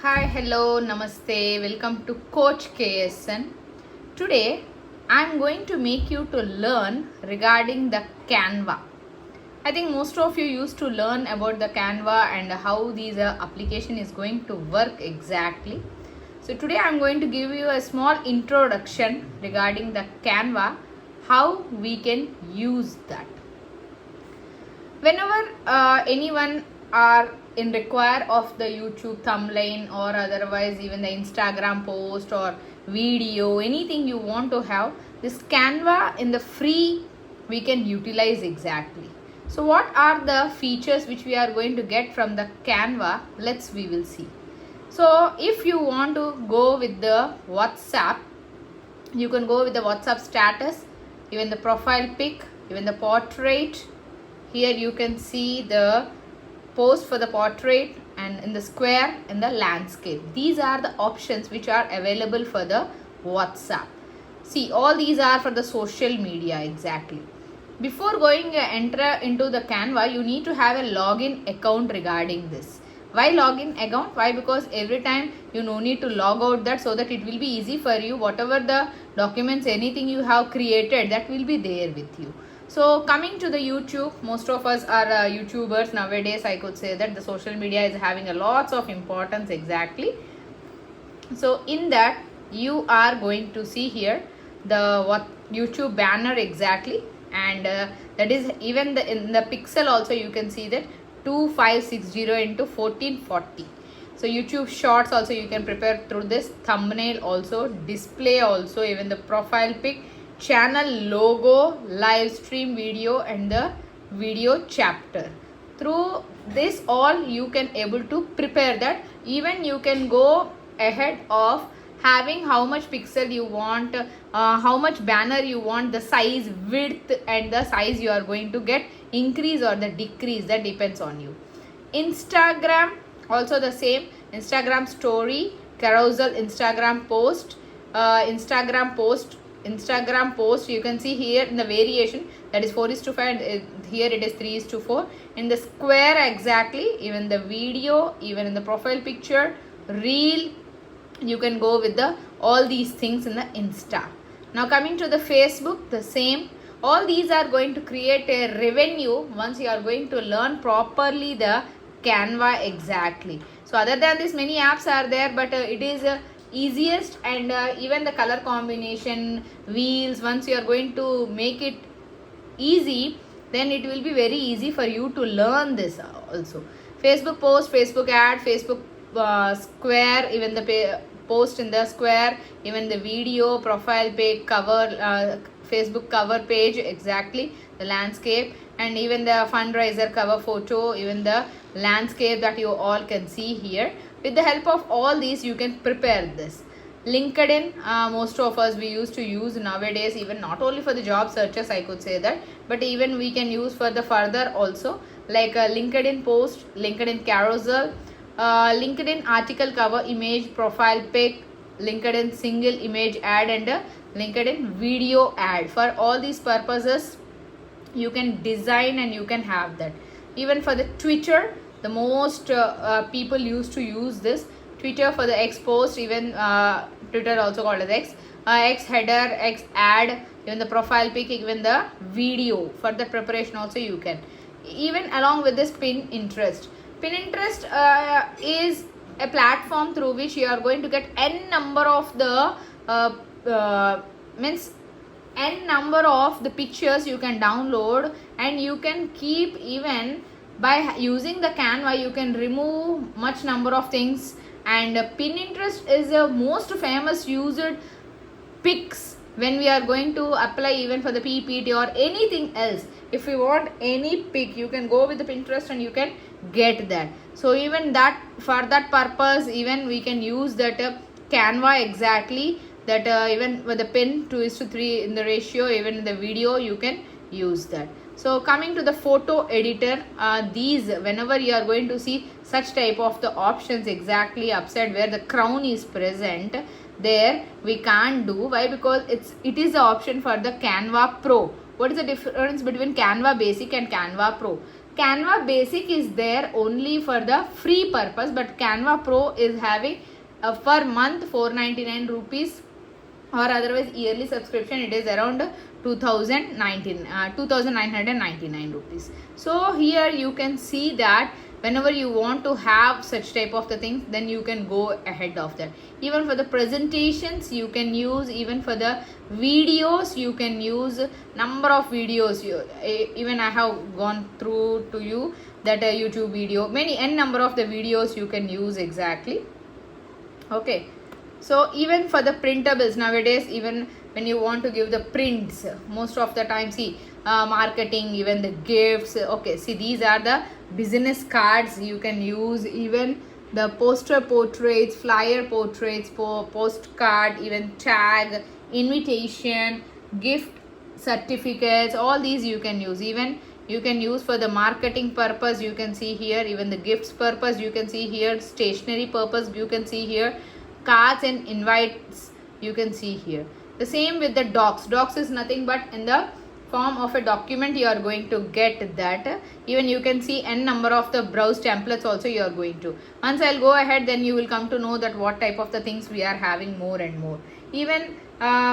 Hi, hello, namaste. Welcome to Coach KSN. Today, I'm going to make you to learn regarding the CANVA. I think most of you used to learn about the CANVA and how this application is going to work exactly. So today I'm going to give you a small introduction regarding the CANVA, how we can use that. Whenever anyone are in require of the YouTube thumbnail or otherwise even the Instagram post or video, anything you want to have, this Canva in the free we can utilize exactly. So what are the features which we are going to get from the Canva? We will see. So if you want to go with the WhatsApp, you can go with the WhatsApp status, even the profile pic, even the portrait. Here you can see the post for the portrait and in the square and the landscape. These are the options which are available for the WhatsApp. See, all these are for the social media exactly. Before going enter into the Canva, you need to have a login account regarding this. Why login account? Why? Because every time you no need to log out that, so that it will be easy for you. Whatever the documents, anything you have created, that will be there with you. So coming to the YouTube, most of us are YouTubers nowadays. I could say that the social media is having a lots of importance exactly. So in that you are going to see here the what YouTube banner exactly, and that is even in the pixel also you can see that 2560 into 1440. So YouTube shorts also you can prepare through this, thumbnail also, display also, even the profile pic, channel logo, live stream video and the video chapter. Through this all you can able to prepare that. Even you can go ahead of having how much pixel you want, how much banner you want, the size, width and the size you are going to get increase or the decrease, that depends on you. Instagram also the same, Instagram story, carousel, Instagram post, Instagram post you can see here in the variation, that is 4:5 and here it is 3:4. In the square exactly, even the video, even in the profile picture, reel, you can go with the all these things in the Insta. Now coming to the Facebook, the same. All these are going to create a revenue once you are going to learn properly the Canva exactly. So other than this, many apps are there, but it is easiest, and even the color combination, wheels, once you are going to make it easy, then it will be very easy for you to learn this also. Facebook post, Facebook ad, Facebook square, even the post in the square, even the video, profile page, cover, Facebook cover page exactly, the landscape, and even the fundraiser cover photo, even the landscape that you all can see here. With the help of all these you can prepare this. LinkedIn, most of us we used to use nowadays, even not only for the job searches I could say that, but even we can use for the further also, like a LinkedIn post, LinkedIn carousel, LinkedIn article cover image, profile pic, LinkedIn single image ad and LinkedIn video ad. For all these purposes you can design and you can have that. Even for the Twitter, the most people used to use this Twitter for the X post, even Twitter also called as X header, X ad, even the profile pic, even the video. For the preparation also you can. Even along with this Pinterest is a platform through which you are going to get n number of the n number of the pictures you can download, and you can keep, even by using the Canva you can remove much number of things. And Pinterest is the most famous used pics when we are going to apply even for the PPT or anything else. If you want any pic, you can go with the Pinterest and you can get that. So even that, for that purpose, even we can use that Canva exactly, that even with the pin 2:3 in the ratio, even in the video you can use that. So coming to the photo editor, these whenever you are going to see such type of the options exactly upside where the crown is present, there we can't do. Why? Because it is the option for the Canva Pro. What is the difference between Canva Basic and Canva Pro? Canva Basic is there only for the free purpose, but Canva Pro is having per month 499 rupees, or otherwise yearly subscription it is around 2999 rupees. So here you can see that whenever you want to have such type of the things, then you can go ahead of that. Even for the presentations you can use, even for the videos you can use. Number of videos, even I have gone through to you that a YouTube video, many n number of the videos you can use exactly. Okay, so even for the printables nowadays, even when you want to give the prints, most of the time, see, marketing, even the gifts. Okay, see, these are the business cards you can use, even the poster portraits, flyer portraits, postcard, even tag, invitation, gift certificates, all these you can use. Even you can use for the marketing purpose, you can see here. Even the gifts purpose you can see here. Stationery purpose you can see here. Cards and invites you can see here. The same with the docs is nothing but in the form of a document you are going to get that. Even you can see n number of the browse templates also you are going to. Once I'll go ahead, then you will come to know that what type of the things we are having more and more. Even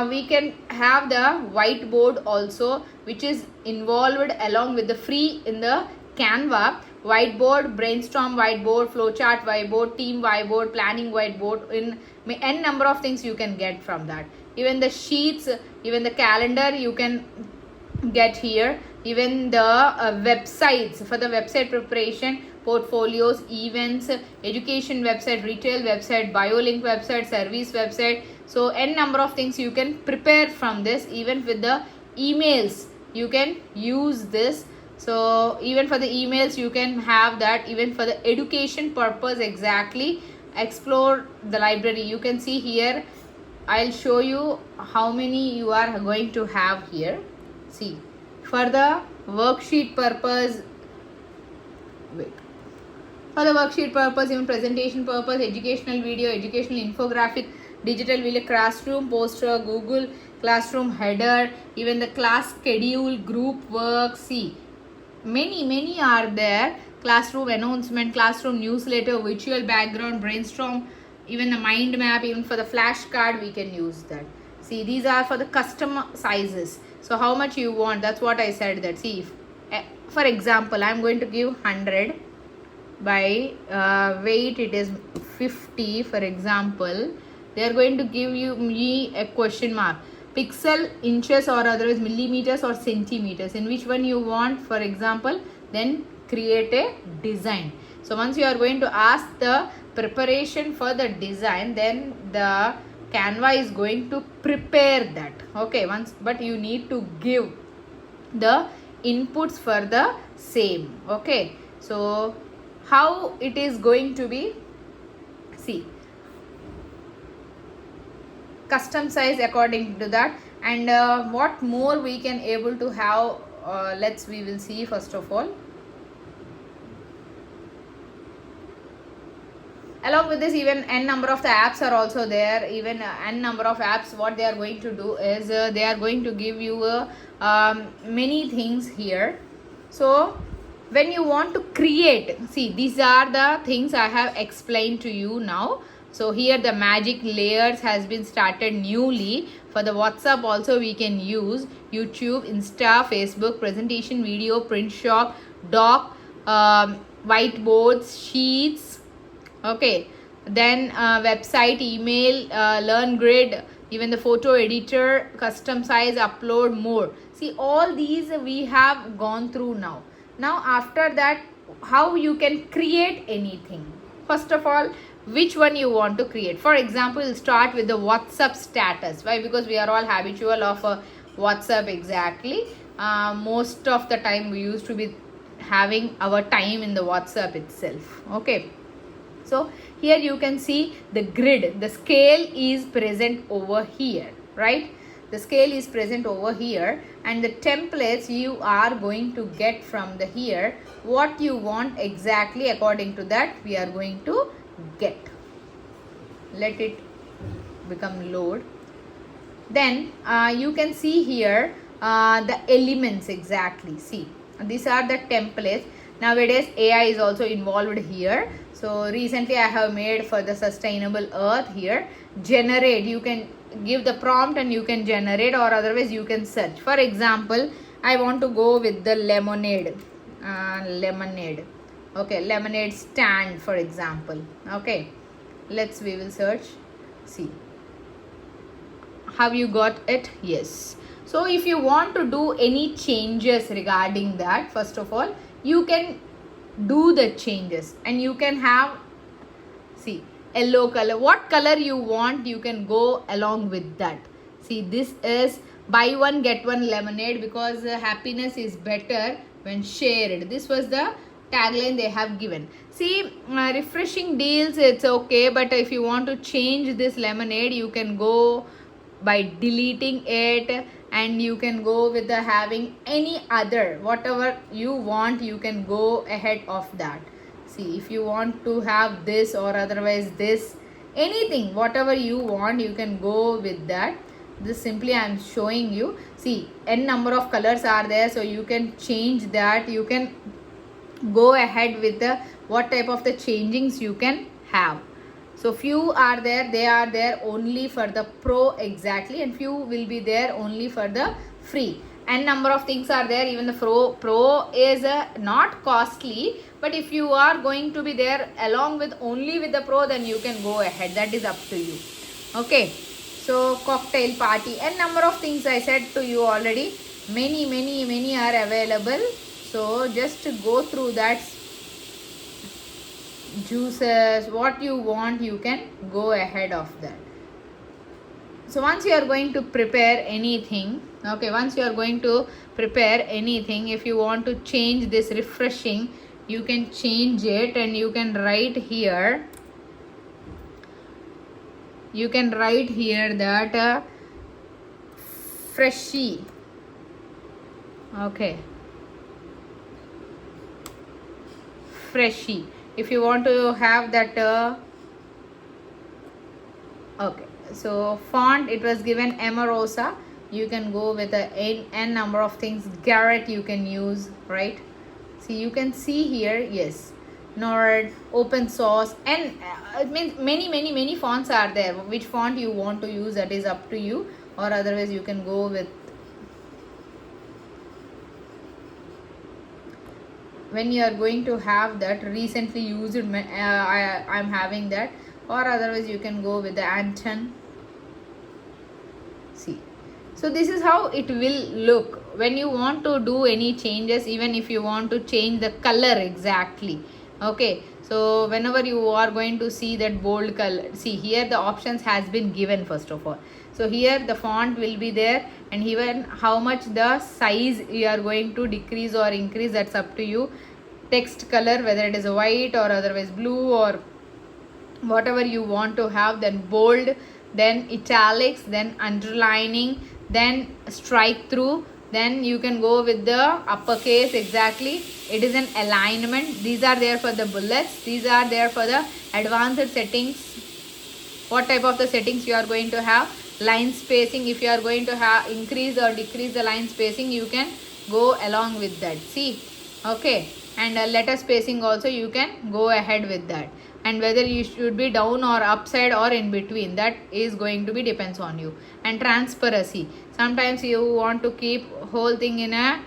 we can have the whiteboard also, which is involved along with the free in the Canva. Whiteboard, brainstorm whiteboard, flowchart whiteboard, team whiteboard, planning whiteboard, in n number of things you can get from that. Even the sheets, even the calendar you can get here. Even the websites, for the website preparation, portfolios, events, education website, retail website, biolink website, service website. So n number of things you can prepare from this. Even with the emails you can use this. So even for the emails you can have that. Even for the education purpose exactly, explore the library. You can see here, I'll show you how many you are going to have here. See, for the worksheet purpose, for the worksheet purpose, even presentation purpose, educational video, educational infographic, digital video, classroom poster, Google Classroom header, even the class schedule, group work. See, many are there. Classroom announcement, classroom newsletter, virtual background, brainstorm, even the mind map. Even for the flashcard we can use that. See, these are for the custom sizes. So how much you want, that's what I said that. See, if, for example, I'm going to give 100 by weight it is 50, for example. They are going to give me a question mark, pixel, inches, or otherwise millimeters or centimeters, in which one you want, for example. Then create a design. So once you are going to ask the preparation for the design, then the Canva is going to prepare that. Okay, but you need to give the inputs for the same. Okay, so how it is going to be, see, custom size according to that. And what more we can able to have, we will see. First of all, along with this, even n number of the apps are also there. Even n number of apps, what they are going to do is they are going to give you many things here. So when you want to create, see, these are the things I have explained to you now. So here the magic layers has been started newly. For the WhatsApp also we can use YouTube, Insta, Facebook, presentation video, print shop, doc, whiteboards, sheets. Okay, then website, email, learn grid, even the photo editor, custom size, upload, more. See, all these we have gone through now. Now after that, how you can create anything. First of all, which one you want to create. For example, we'll start with the WhatsApp status. Why? Because we are all habitual of WhatsApp exactly. Most of the time we used to be having our time in the WhatsApp itself. Okay, so here you can see the grid, the scale is present over here, right? The scale is present over here, and the templates you are going to get from the here. What you want exactly, according to that we are going to get. Let it become load. Then you can see here the elements exactly. See, these are the templates. Nowadays AI is also involved here. So recently I have made for the sustainable earth here. Generate, you can give the prompt and you can generate, or otherwise you can search. For example, I want to go with the lemonade. Lemonade. Okay, lemonade stand for example. Okay, we will search. See, have you got it? Yes. So if you want to do any changes regarding that, first of all you can do the changes, and you can have, see, yellow color, what color you want you can go along with that. See, this is buy one get one lemonade, because happiness is better when shared. This was the tagline they have given. See, refreshing deals, it's okay, but if you want to change this lemonade you can go by deleting it, and you can go with the having any other, whatever you want you can go ahead of that. See, if you want to have this or otherwise this, anything whatever you want you can go with that. This simply I am showing you. See, n number of colors are there, so you can change that. You can go ahead with the what type of the changings you can have. So few are there, they are there only for the pro exactly, and few will be there only for the free. And number of things are there. Even the pro is not costly, but if you are going to be there along with only with the pro, then you can go ahead, that is up to you. Okay, so cocktail party and number of things I said to you already. Many are available, so just go through that. Juices, what you want you can go ahead of that. So once you are going to prepare anything, okay, once you are going to prepare anything, if you want to change this refreshing, you can change it, and you can write here, you can write here that freshy. Okay, freshy. If you want to have that okay, so font, it was given Amorosa. You can go with a n number of things. Garrett you can use, right? See, you can see here, yes, Nord, open source, and it means many fonts are there. Which font you want to use, that is up to you, or otherwise you can go with, when you are going to have that recently used, I'm having that, or otherwise you can go with the Anton. See, so this is how it will look when you want to do any changes, even if you want to change the color exactly. Okay, so whenever you are going to see that bold color, see here the options has been given first of all. So here the font will be there, and even how much the size you are going to decrease or increase, that's up to you. Text color, whether it is white or otherwise blue or whatever you want to have, then bold, then italics, then underlining, then strike through, then you can go with the uppercase exactly. It is an alignment. These are there for the bullets. These are there for the advanced settings. What type of the settings you are going to have. Line spacing, if you are going to have increase or decrease the line spacing, you can go along with that. See, okay, and letter spacing also you can go ahead with that. And whether you should be down or upside or in between, that is going to be depends on you. And transparency, sometimes you want to keep whole thing in a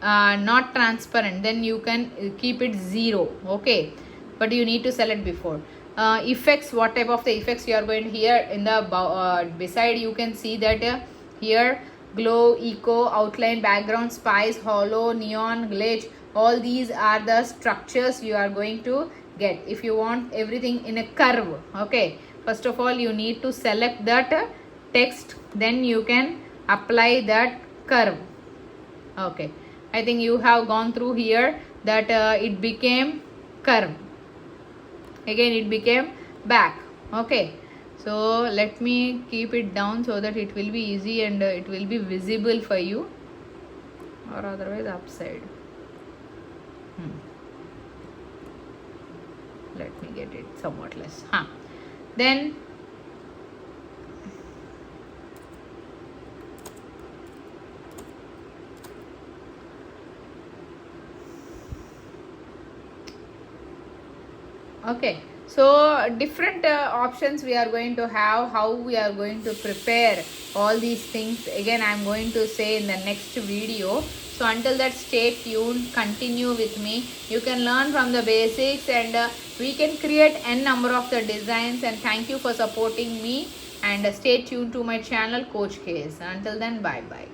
not transparent, then you can keep it 0. Okay, but you need to select before. Effects, what type of the effects you are going to hear in the beside, you can see that here glow, echo, outline, background, spice, hollow, neon, glitch, all these are the structures you are going to get. If you want everything in a curve, okay, first of all you need to select that text, then you can apply that curve. Okay, I think you have gone through here that it became curve, again it became back. Okay, so let me keep it down so that it will be easy and it will be visible for you, or otherwise upside. Let me get it somewhat less. Then Okay, so different options we are going to have, how we are going to prepare all these things. Again, I am going to say in the next video. So until that, stay tuned, continue with me. You can learn from the basics, and we can create n number of the designs. And thank you for supporting me, and stay tuned to my channel Coach Case. Until then, bye bye.